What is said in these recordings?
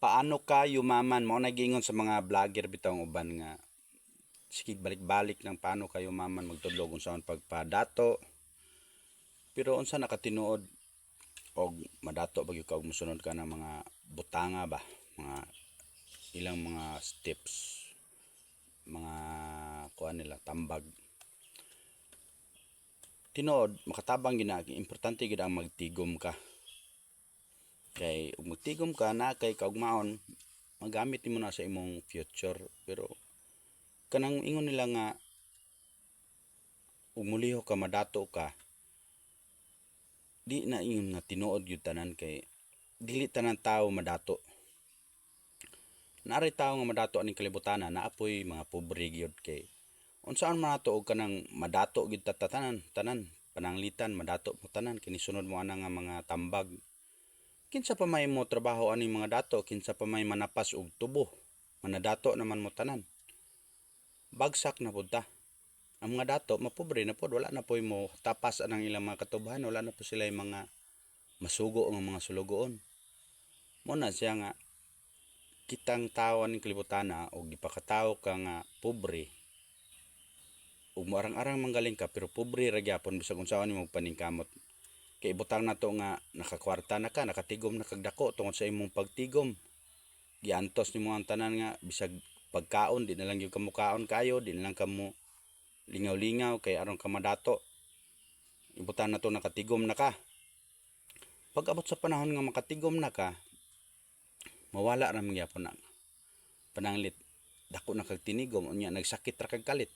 Paano ka yumaman? Mao nagingon sa mga vlogger bitong uban nga sige balik-balik lang paano ka yumaman magtudlog unsaon pagpadato. Pero unsa nakatinuod og madato bagyo ka og mosunod ka ng mga butanga ba? Mga ilang mga steps, mga kuan nila tambag. Tinuod makatabang gina importante gid ang magtigom ka. Kay ug magtigom ka na kay kaugmaon magamit nimo na sa imong future pero kanang ingon nila nga ug muliho ka madato ka di na ingon nga tinuod gyud tanan kay dili tanan tawo madato. Naari tawo nga madato aning kalibutan naapoy mga pobre gyud kay unsaon man nato og kanang madato gyud ta tanan pananglitan madato mo tanan kini sunod mo ana nga mga tambag. Kinsa pa may mo trabaho aning mga dato, kinsa pa may manapas og tubo, manadato naman mo tanan. Bagsak na pud ta. Ang mga dato mapobre na pud, wala na poy mo tapas anang ilang mga katubhan, wala na po sila yung mga masugo ang mga sulugoon. Mo na siya nga kitang tawo ning kalibutana og gipakatawo ka nga pobre. Ug moarang-arang manggaling ka pero pobre ra gyapon bisag unsaon nimo paningkamot. Kay ibutang na to nga nakakwarta na ka, nakatigom na kagdako tungod sa imong pagtigom. Giantos nimo ang tanan nga bisag pagkaon di na lang gyud kamo kaon kayo, di na lang kamo lingaw-lingaw kay aron ka madato. Ibutang na to nakatigom na ka. Pag abot sa panahon nga makatigom na ka, mawala ra man gyapon ang pananglit. Dako na kag tinigom unya nagsakit ra kag kalit.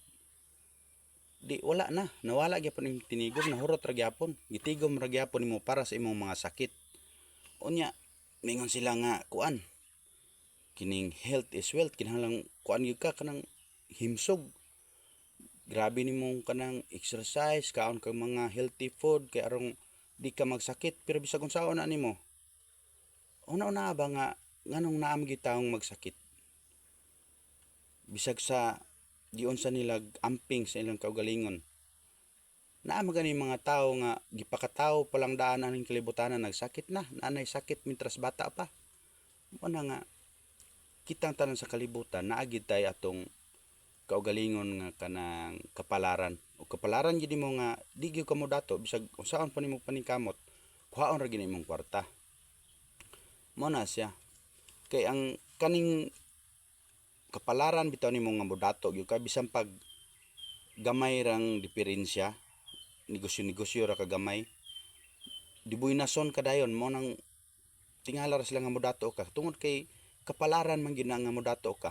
Di wala na nawala gyapon imong tinigom nahurot ra gyapon gitigom ra gyapon nimo para sa imong mga sakit unya mingon sila nga kuan kining health is wealth kinahanglan kuan gyud ka kanang himsog grabe nimong kanang exercise kaon kag mga healthy food kay arong di ka magsakit pero bisag unsaon na nimo una-una ba nga nganong naa gyud taong magsakit bisag sa giun sa nila amping sa ilang kaugalingon. Naa magani mga tao nga gipakatawo palang daan aning kalibutan nagsakit na, nanay sakit mintras bata pa. Mo na nga kitang tanan sa kalibutan naagid tay atong kaugalingon nga kanang kapalaran. O kapalaran gid mo nga di gyud kamo dato bisag unsaon pa nimo paningkamot, kuhaon ra gid imong kwarta. Mo na siya. Kay ang kaning kapalaran bitaw nimo nga modato gyud ka bisan pag gamay rang diferensya negosyo-negosyo ra ka gamay diboy nason kadayon mo nang tingala ra sila nga modato ka tungod kay kapalaran man gyud nga modato ka